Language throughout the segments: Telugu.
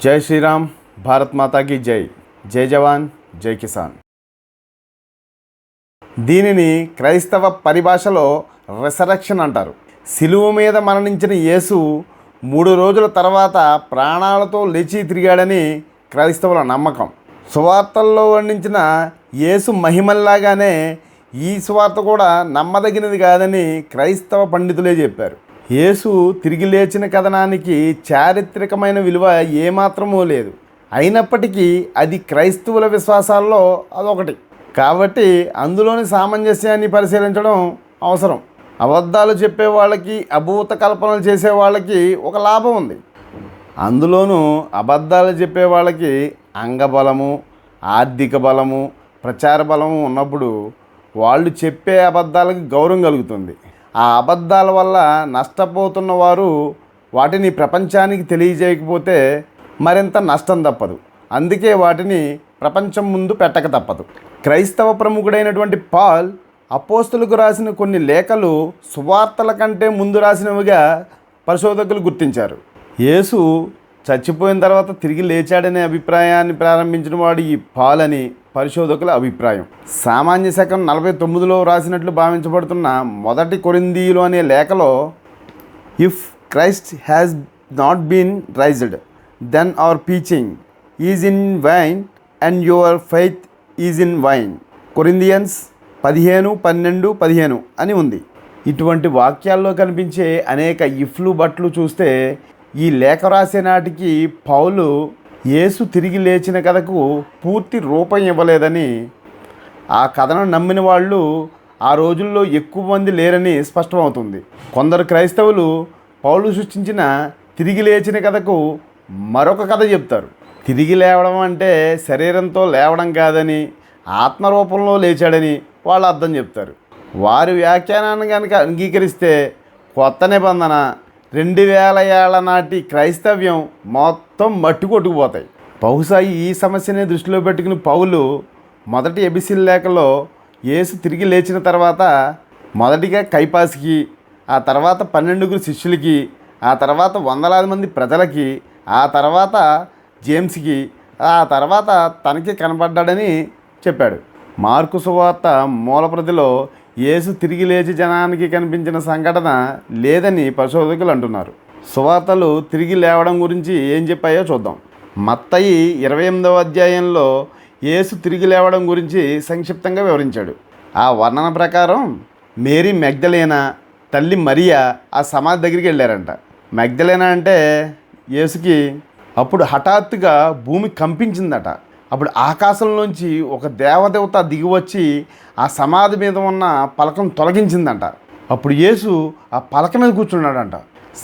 జై శ్రీరామ్, భారత్ మాతాకి జై. జై జవాన్, జై కిసాన్. దీనిని క్రైస్తవ పరిభాషలో రెసరెక్షన్ అంటారు. సిలువ మీద మరణించిన యేసు 3 రోజుల తర్వాత ప్రాణాలతో లేచి తిరిగాడని క్రైస్తవుల నమ్మకం. సువార్తల్లో వర్ణించిన యేసు మహిమల్లాగానే ఈ సువార్త కూడా నమ్మదగినది కాదని క్రైస్తవ పండితులే చెప్పారు. యేసు తిరిగి లేచిన కథనానికి చారిత్రకమైన విలువ ఏమాత్రమూ లేదు. అయినప్పటికీ అది క్రైస్తవుల విశ్వాసాల్లో అదొకటి కాబట్టి అందులోని సామంజస్యాన్ని పరిశీలించడం అవసరం. అబద్ధాలు చెప్పే వాళ్ళకి, అభూత కల్పనలు చేసే వాళ్ళకి ఒక లాభం ఉంది. అందులోనూ అబద్ధాలు చెప్పే వాళ్ళకి అంగబలము, ఆర్థిక బలము, ప్రచార బలము ఉన్నప్పుడు వాళ్ళు చెప్పే అబద్ధాలకు గౌరవం కలుగుతుంది. ఆ అబద్ధాల వల్ల నష్టపోతున్న వారు వాటిని ప్రపంచానికి తెలియజేయకపోతే మరింత నష్టం తప్పదు. అందుకే వాటిని ప్రపంచం ముందు పెట్టక తప్పదు. క్రైస్తవ ప్రముఖుడైనటువంటి పాల్ అపోస్తులకు రాసిన కొన్ని లేఖలు సువార్తల కంటే ముందు రాసినవిగా పరిశోధకులు గుర్తించారు. యేసు చచ్చిపోయిన తర్వాత తిరిగి లేచాడనే అభిప్రాయాన్ని ప్రారంభించిన వాడు ఈ పాల్ అని పరిశోధకుల అభిప్రాయం. సామాన్య శకం 49లో రాసినట్లు భావించబడుతున్న మొదటి కొరింథీయులు అనే లేఖలో, if Christ has not been raised then our preaching is in vain and your faith is in vain. Corinthians 15:12-15 అని ఉంది. ఇటువంటి వాక్యాల్లో కనిపించే అనేక ఇఫ్లు బట్లు చూస్తే ఈ లేఖ రాసే నాటికి పౌలు యేసు తిరిగి లేచిన కథకు పూర్తి రూపం ఇవ్వలేదని, ఆ కథను నమ్మిన వాళ్ళు ఆ రోజుల్లో ఎక్కువ మంది లేరని స్పష్టమవుతుంది. కొందరు క్రైస్తవులు పౌలు సృష్టించిన తిరిగి లేచిన కథకు మరొక కథ చెప్తారు. తిరిగి లేవడం అంటే శరీరంతో లేవడం కాదని, ఆత్మరూపంలో లేచాడని వాళ్ళు అర్థం చెప్తారు. వారి వ్యాఖ్యానాన్ని కనుక అంగీకరిస్తే కొత్త నిబంధన 2000 ఏళ్ల నాటి క్రైస్తవ్యం మొత్తం మట్టి కొట్టుకుపోతాయి. బహుశా ఈ సమస్యని దృష్టిలో పెట్టుకుని పౌలు మొదటి ఎబిసిల్ లేఖలో యేసు తిరిగి లేచిన తర్వాత మొదటిగా కైపాసికి, ఆ తర్వాత 12 శిష్యులకి, ఆ తర్వాత వందలాది మంది ప్రజలకి, ఆ తర్వాత జేమ్స్కి, ఆ తర్వాత తనకి కనపడ్డాడని చెప్పాడు. మార్కు సువార్త మూలప్రతిలో యేసు తిరిగి లేచి జనానికి కనిపించిన సంఘటన లేదని పరిశోధకులు అంటున్నారు. సువార్తలు తిరిగి లేవడం గురించి ఏం చెప్పాయో చూద్దాం. మత్తయి 28వ అధ్యాయంలో యేసు తిరిగి లేవడం గురించి సంక్షిప్తంగా వివరించాడు. ఆ వర్ణన ప్రకారం మేరీ మగ్దలేనా, తల్లి మరియా ఆ సమాధి దగ్గరికి వెళ్ళారంట. మగ్దలేనా అంటే యేసుకి అప్పుడు హఠాత్తుగా భూమి కంపించిందట. అప్పుడు ఆకాశంలోంచి ఒక దేవదేవత దిగివచ్చి ఆ సమాధి మీద ఉన్న పలకను తొలగించిందంట. అప్పుడు యేసు ఆ పలక మీద కూర్చున్నాడంట.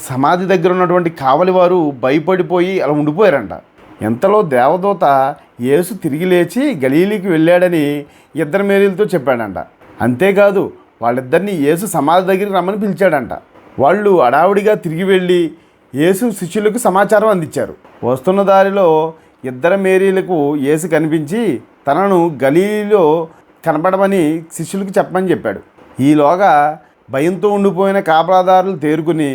సమాధి దగ్గర ఉన్నటువంటి కావలి వారు భయపడిపోయి అలా ఉండిపోయారంట. ఎంతలో దేవదూత యేసు తిరిగి లేచి గలీలీకి వెళ్ళాడని 2 మేరీలతో చెప్పాడంట. అంతేకాదు వాళ్ళిద్దరినీ యేసు సమాధి దగ్గరికి రమ్మని పిలిచాడంట. వాళ్ళు అడావుడిగా తిరిగి వెళ్ళి యేసు శిష్యులకు సమాచారం అందించారు. వస్తున్న దారిలో 2 మేరీలకు యేసు కనిపించి తనను గలీలీలో కనపడమని శిష్యులకు చెప్పమని చెప్పాడు. ఈలోగా భయంతో ఉండిపోయిన కాపలాదారులు తేరుకుని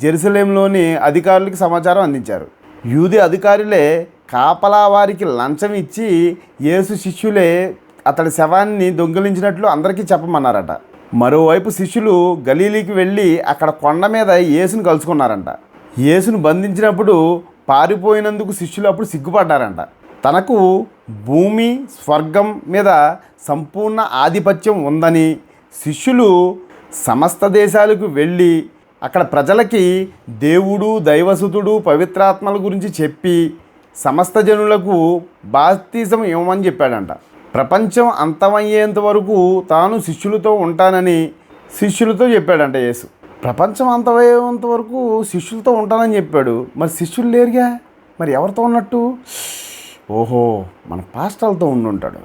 జెరూసలేంలోని అధికారులకు సమాచారం అందించారు. యూదే అధికారులే కాపలా వారికి లంచం ఇచ్చి యేసు శిష్యులే అతడి శవాన్ని దొంగిలించినట్లు అందరికీ చెప్పమన్నారట. మరోవైపు శిష్యులు గలీలీకి వెళ్ళి అక్కడ కొండ మీద యేసును కలుసుకున్నారంట. యేసును బంధించినప్పుడు పారిపోయినందుకు శిష్యులు అప్పుడు సిగ్గుపడ్డారంట. తనకు భూమి స్వర్గం మీద సంపూర్ణ ఆధిపత్యం ఉందని, శిష్యులు సమస్త దేశాలకు వెళ్ళి అక్కడ ప్రజలకి దేవుడు, దైవసుతుడు, పవిత్రాత్మల గురించి చెప్పి సమస్త జనులకు బాప్తిజం ఇవ్వమని చెప్పాడంట. ప్రపంచం అంతమయ్యేంత వరకు తాను శిష్యులతో ఉంటానని శిష్యులతో చెప్పాడంట యేసు. ప్రపంచం అంతమయ్యేంత వరకు శిష్యులతో ఉంటానని చెప్పాడు. మరి శిష్యులు లేరుగా, మరి ఎవరితో ఉన్నట్టు? ఓహో, మన పాస్టర్లతో ఉండుంటాడు.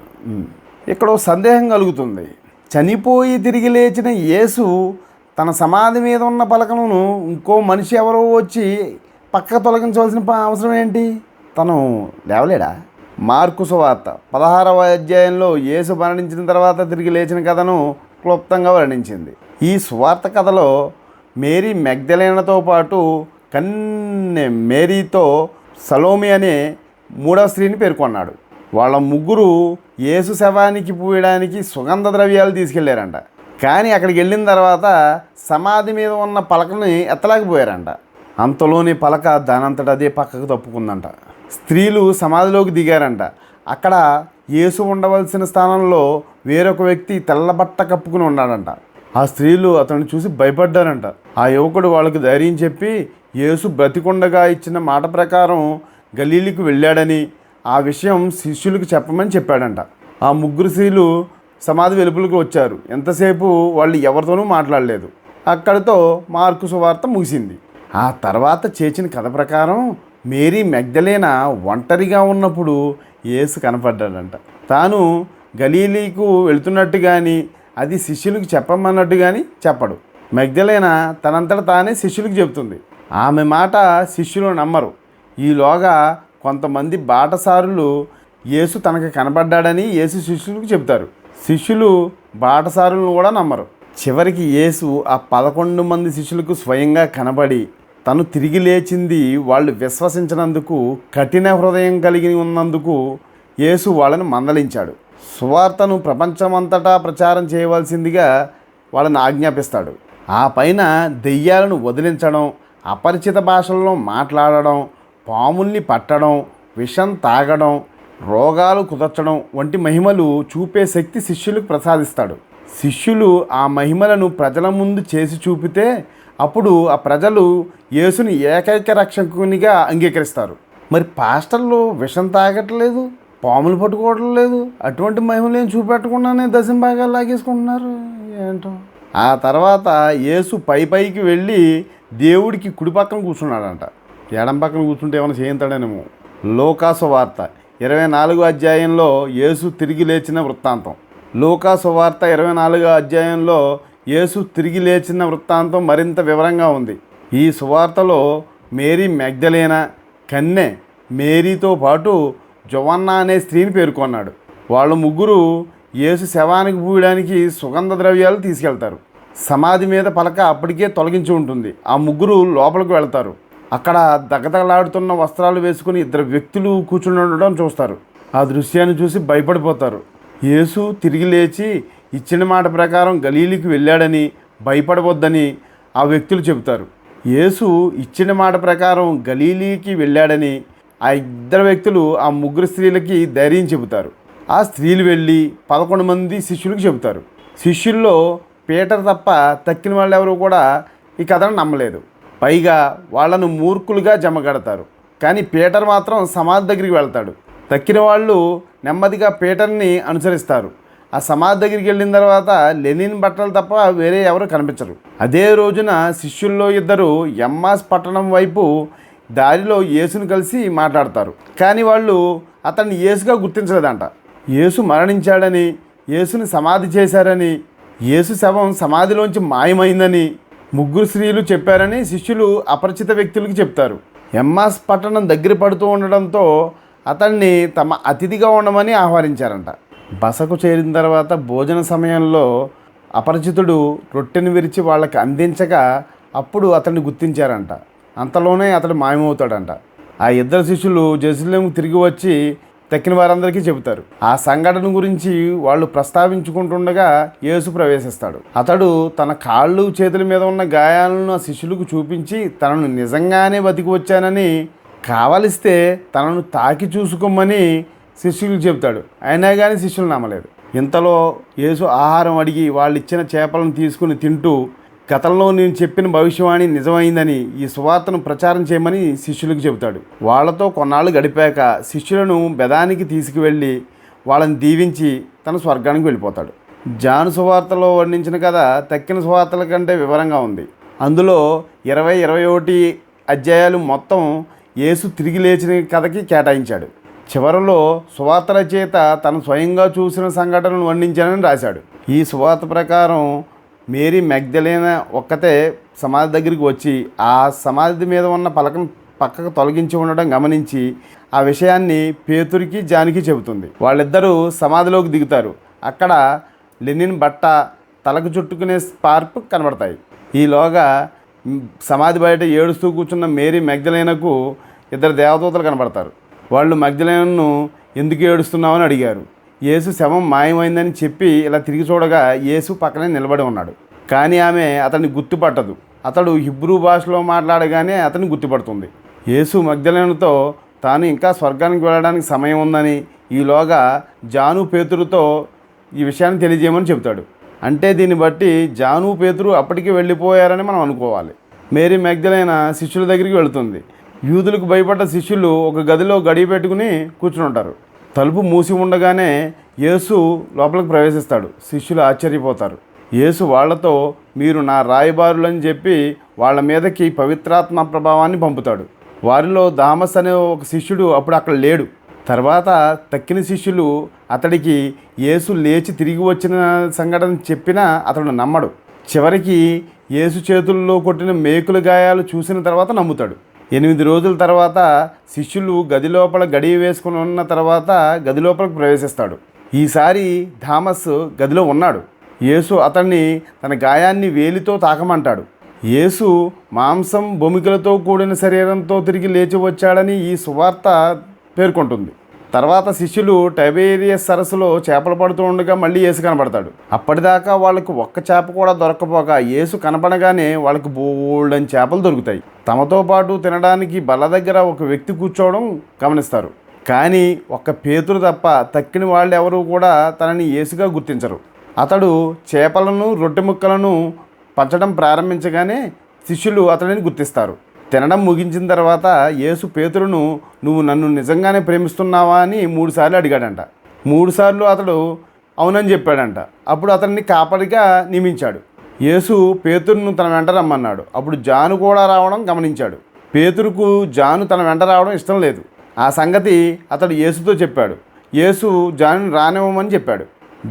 ఇక్కడ సందేహం కలుగుతుంది. చనిపోయి తిరిగి లేచిన యేసు తన సమాధి మీద ఉన్న పలకలను ఇంకో మనిషి ఎవరో వచ్చి పక్కకు తొలగించవలసిన అవసరం ఏంటి? తను లేవలేడా? మార్కు సువార్త 16వ అధ్యాయంలో యేసు మరణించిన తర్వాత తిరిగి లేచిన కథను క్లుప్తంగా వర్ణించింది. ఈ సువార్త కథలో మేరీ మగ్దలేనతో పాటు కన్నె మేరీతో సలోమి అనే మూడవ స్త్రీని పేర్కొన్నాడు. వాళ్ళ ముగ్గురు యేసు శవానికి పూయడానికి సుగంధ ద్రవ్యాలు తీసుకెళ్లారంట. కానీ అక్కడికి వెళ్ళిన తర్వాత సమాధి మీద ఉన్న పలకని ఎత్తలేకపోయారంట. అంతలోని పలక దానంతట అదే పక్కకు తప్పుకుందంట. స్త్రీలు సమాధిలోకి దిగారంట. అక్కడ యేసు ఉండవలసిన స్థానంలో వేరొక వ్యక్తి తెల్లబట్ట కప్పుకుని ఉన్నాడంట. ఆ స్త్రీలు అతన్ని చూసి భయపడ్డారంట. ఆ యువకుడు వాళ్ళకు ధైర్యం చెప్పి యేసు బ్రతికుండగా ఇచ్చిన మాట ప్రకారం గలీలీకి వెళ్ళాడని, ఆ విషయం శిష్యులకు చెప్పమని చెప్పాడంట. ఆ ముగ్గురు స్త్రీలు సమాధి వెలుపలకు వచ్చారు. ఎంతసేపు వాళ్ళు ఎవరితోనూ మాట్లాడలేదు. అక్కడితో మార్కు సువార్త ముగిసింది. ఆ తర్వాత చేసిన కథ ప్రకారం మేరీ మగ్దలేనా ఒంటరిగా ఉన్నప్పుడు యేసు కనపడ్డాడంట. తాను గలీలీకు వెళుతున్నట్టు కానీ అది శిష్యులకు చెప్పమన్నట్టు కానీ చెప్పడు. మగ్దలేనా తనంతట తానే శిష్యులకు చెబుతుంది. ఆమె మాట శిష్యులు నమ్మరు. ఈలోగా కొంతమంది బాటసారులు యేసు తనకు కనబడ్డాడని యేసు శిష్యులకు చెబుతారు. శిష్యులు బాటసారులను కూడా నమ్మరు. చివరికి యేసు ఆ 11 మంది శిష్యులకు స్వయంగా కనబడి తను తిరిగి లేచింది వాళ్ళు విశ్వసించినందుకు, కఠిన హృదయం కలిగి ఉన్నందుకు యేసు వాళ్ళని మందలించాడు. సువార్తను ప్రపంచమంతటా ప్రచారం చేయవలసిందిగా వాళ్ళని ఆజ్ఞాపిస్తాడు. ఆ పైన దెయ్యాలను వదిలించడం, అపరిచిత భాషల్లో మాట్లాడడం, పాముల్ని పట్టడం, విషం తాగడం, రోగాలు కుదర్చడం వంటి మహిమలు చూపే శక్తి శిష్యులకు ప్రసాదిస్తాడు. శిష్యులు ఆ మహిమలను ప్రజల ముందు చేసి చూపితే అప్పుడు ఆ ప్రజలు యేసుని ఏకైక రక్షకునిగా అంగీకరిస్తారు. మరి పాస్టర్లు విషం తాగట్లేదు, పాములు పట్టుకోవడం లేదు, అటువంటి మహిమలు ఏం చూపెట్టకుండానే దశంభాగాలు లాగేసుకుంటున్నారు ఏంటో. ఆ తర్వాత యేసు పైకి వెళ్ళి దేవుడికి కుడి పక్కన కూర్చున్నాడంట. ఎడం పక్కన కూర్చుంటే ఏమైనా చేయించాడనేమో. లూకా సువార్త 24వ అధ్యాయంలో యేసు తిరిగి లేచిన వృత్తాంతం. లూకా సువార్త 24వ అధ్యాయంలో యేసు తిరిగి లేచిన వృత్తాంతం మరింత వివరంగా ఉంది. ఈ సువార్తలో మేరీ మగ్దలేనా, కన్నె మేరీతో పాటు జొవన్నా అనే స్త్రీని పేర్కొన్నాడు. వాళ్ళు ముగ్గురు యేసు శవానికి పూయడానికి సుగంధ ద్రవ్యాలు తీసుకెళ్తారు. సమాధి మీద పలక అప్పటికే తొలగించి ఉంటుంది. ఆ ముగ్గురు లోపలికి వెళ్తారు. అక్కడ దగదగలాడుతున్న వస్త్రాలు వేసుకుని 2 వ్యక్తులు కూర్చుని ఉండడం చూస్తారు. ఆ దృశ్యాన్ని చూసి భయపడిపోతారు. యేసు తిరిగి లేచి ఇచ్చిన మాట ప్రకారం గలీలీకి వెళ్ళాడని, భయపడవద్దని ఆ వ్యక్తులు చెబుతారు. యేసు ఇచ్చిన మాట ప్రకారం గలీలీకి వెళ్ళాడని ఆ 2 వ్యక్తులు ఆ ముగ్గురు స్త్రీలకి ధైర్యం చెబుతారు. ఆ స్త్రీలు వెళ్ళి 11 మంది శిష్యులకు చెబుతారు. శిష్యుల్లో పీటర్ తప్ప తక్కిన వాళ్ళు ఎవరు కూడా ఈ కథను నమ్మలేదు. పైగా వాళ్ళను మూర్ఖులుగా జమగడతారు. కానీ పీటర్ మాత్రం సమాధి దగ్గరికి వెళ్తాడు. తక్కిన వాళ్ళు నెమ్మదిగా పీటర్ని అనుసరిస్తారు. ఆ సమాధి దగ్గరికి వెళ్ళిన తర్వాత లెనిన్ బట్టలు తప్ప వేరే ఎవరు కనిపించరు. అదే రోజున శిష్యుల్లో 2 ఎమ్మాస్ పట్టణం వైపు దారిలో యేసును కలిసి మాట్లాడతారు. కానీ వాళ్ళు అతన్ని యేసుగా గుర్తించలేదంట. యేసు మరణించాడని, యేసుని సమాధి చేశారని, యేసు శవం సమాధిలోంచి మాయమైందని ముగ్గురు స్త్రీలు చెప్పారని శిష్యులు అపరిచిత వ్యక్తులకు చెప్తారు. ఎమ్మాస్ పట్టణం దగ్గర పడుతూ ఉండడంతో అతన్ని తమ అతిథిగా ఉండమని ఆహ్వానించారంట. బసకు చేరిన తర్వాత భోజన సమయంలో అపరిచితుడు రొట్టెను విరిచి వాళ్ళకి అందించగా అప్పుడు అతన్ని గుర్తించారంట. అంతలోనే అతడు మాయమవుతాడంట. ఆ 2 శిష్యులు జెరూసలేముకు తిరిగి వచ్చి తక్కిన వారందరికీ చెబుతారు. ఆ సంఘటన గురించి వాళ్ళు ప్రస్తావించుకుంటుండగా యేసు ప్రవేశిస్తాడు. అతడు తన కాళ్ళు చేతుల మీద ఉన్న గాయాలను ఆ శిష్యులకు చూపించి తనను నిజంగానే బతికి వచ్చానని, కావలిస్తే తనను తాకి చూసుకోమని శిష్యులకు చెబుతాడు. అయినా కానీ శిష్యులు నమ్మలేదు. ఇంతలో యేసు ఆహారం అడిగి వాళ్ళు ఇచ్చిన చేపలను తీసుకుని తింటూ గతంలో నేను చెప్పిన భవిష్యవాణి నిజమైందని, ఈ సువార్తను ప్రచారం చేయమని శిష్యులకు చెబుతాడు. వాళ్లతో కొన్నాళ్ళు గడిపాక శిష్యులను బెదానికి తీసుకువెళ్ళి వాళ్ళని దీవించి తన స్వర్గానికి వెళ్ళిపోతాడు. జాను సువార్తలో వర్ణించిన కథ తక్కిన సువార్తల కంటే వివరంగా ఉంది. అందులో 20-21 అధ్యాయాలు మొత్తం యేసు తిరిగి లేచిన కథకి కేటాయించాడు. చివరిలో సువార్త రచయిత తను స్వయంగా చూసిన సంఘటనను వర్ణించానని రాశాడు. ఈ సువార్త ప్రకారం మేరీ మగ్దలేనా ఒక్కతే సమాధి దగ్గరికి వచ్చి ఆ సమాధి మీద ఉన్న పలకను పక్కకు తొలగించి ఉండడం గమనించి ఆ విషయాన్ని పేతురికి, జానికి చెబుతుంది. వాళ్ళిద్దరూ సమాధిలోకి దిగుతారు. అక్కడ లెనిన్ బట్ట, తలకు చుట్టుకునే స్కార్ఫ్ కనబడతాయి. ఈలోగా సమాధి బయట ఏడుస్తూ కూర్చున్న మేరీ మగ్దలేనాకు 2 దేవదూతలు కనబడతారు. వాళ్ళు మగ్దలేనను ఎందుకు ఏడుస్తున్నామని అడిగారు. యేసు శవం మాయమైందని చెప్పి ఇలా తిరిగి చూడగా యేసు పక్కనే నిలబడి ఉన్నాడు. కానీ ఆమె అతన్ని గుర్తుపట్టదు. అతడు హిబ్రూ భాషలో మాట్లాడగానే అతన్ని గుర్తుపడుతుంది. యేసు మగ్దలేనతో తాను ఇంకా స్వర్గానికి వెళ్ళడానికి సమయం ఉందని, ఈలోగా జాను పేతురుతో ఈ విషయాన్ని తెలియజేయమని చెబుతాడు. అంటే దీన్ని బట్టి జాను పేతురు అప్పటికి వెళ్ళిపోయారని మనం అనుకోవాలి. మేరీ మగ్దలేన శిష్యుల దగ్గరికి వెళుతుంది. యూదులకు భయపడ్డ శిష్యులు ఒక గదిలో గడియ పెట్టుకుని కూర్చుని ఉంటారు. తలుపు మూసి ఉండగానే యేసు లోపలికి ప్రవేశిస్తాడు. శిష్యులు ఆశ్చర్యపోతారు. యేసు వాళ్లతో, మీరు నా రాయబారులని చెప్పి వాళ్ళ మీదకి పవిత్రాత్మ ప్రభావాన్ని పంపుతాడు. వారిలో దామస్ అనే ఒక శిష్యుడు అప్పుడు అక్కడ లేడు. తర్వాత తక్కిన శిష్యులు అతడికి యేసు లేచి తిరిగి వచ్చిన సంఘటన చెప్పినా అతడు నమ్మడు. చివరికి యేసు చేతుల్లో కొట్టిన మేకుల గాయాలు చూసిన తర్వాత నమ్ముతాడు. 8 రోజుల తర్వాత శిష్యులు గది లోపల గడియ వేసుకుని ఉన్న తర్వాత గది లోపలికి ప్రవేశిస్తాడు. ఈసారి థామస్ గదిలో ఉన్నాడు. యేసు అతన్ని తన గాయాన్ని వేలితో తాకమంటాడు. యేసు మాంసం బొమికలతో కూడిన శరీరంతో తిరిగి లేచి వచ్చాడని ఈ సువార్త పేర్కొంటుంది. తర్వాత శిష్యులు టైబేరియస్ సరస్సులో చేపలు పడుతూ ఉండగా మళ్ళీ యేసు కనబడతాడు. అప్పటిదాకా వాళ్ళకు ఒక్క చేప కూడా దొరకపోగా యేసు కనపడగానే వాళ్ళకు బోల్డని చేపలు దొరుకుతాయి. తమతో పాటు తినడానికి బల్ల దగ్గర ఒక వ్యక్తి కూర్చోవడం గమనిస్తారు. కానీ ఒక్క పేతురు తప్ప తక్కిన వాళ్ళు ఎవరూ కూడా తనని యేసుగా గుర్తించరు. అతడు చేపలను రొట్టె ముక్కలను పంచడం ప్రారంభించగానే శిష్యులు అతడిని గుర్తిస్తారు. తినడం ముగించిన తర్వాత యేసు పేతురును, నువ్వు నన్ను నిజంగానే ప్రేమిస్తున్నావా అని 3 సార్లు అడిగాడంట. 3 సార్లు అతడు అవునని చెప్పాడంట. అప్పుడు అతన్ని కాపరిగా నియమించాడు. యేసు పేతురును తన వెంట రమ్మన్నాడు. అప్పుడు జాను కూడా రావడం గమనించాడు. పేతురుకు జాను తన వెంట రావడం ఇష్టం లేదు. ఆ సంగతి అతడు యేసుతో చెప్పాడు. యేసు జానుని రానివ్వమని చెప్పాడు.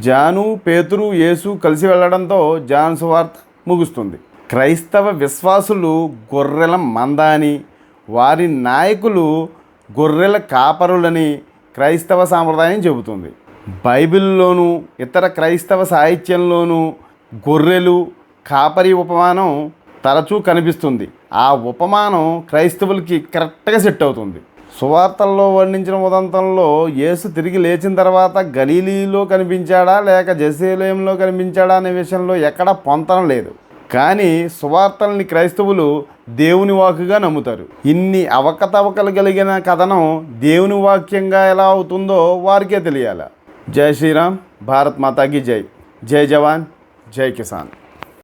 జాను, పేతురు, యేసు కలిసి వెళ్ళడంతో జాను సువార్త ముగుస్తుంది. క్రైస్తవ విశ్వాసులు గొర్రెల మంద అని, వారి నాయకులు గొర్రెల కాపరులని క్రైస్తవ సాంప్రదాయం చెబుతుంది. బైబిల్లోనూ ఇతర క్రైస్తవ సాహిత్యంలోనూ గొర్రెలు, కాపరి ఉపమానం తరచూ కనిపిస్తుంది. ఆ ఉపమానం క్రైస్తవులకి కరెక్ట్గా సెట్ అవుతుంది. సువార్తల్లో వర్ణించిన ఉదంతంలో యేసు తిరిగి లేచిన తర్వాత గలీలీలో కనిపించాడా లేక జెరూసలేంలో కనిపించాడా అనే విషయంలో ఎక్కడా పొంతన లేదు. కానీ సువార్తల్ని క్రైస్తవులు దేవుని వాక్కుగా నమ్ముతారు. ఇన్ని అవకతవకలు కలిగిన కథనం దేవుని వాక్యంగా ఎలా అవుతుందో వారికే తెలియాలి. జై శ్రీరామ్. భారత్ మాతాకి జై. జై జవాన్, జై కిసాన్.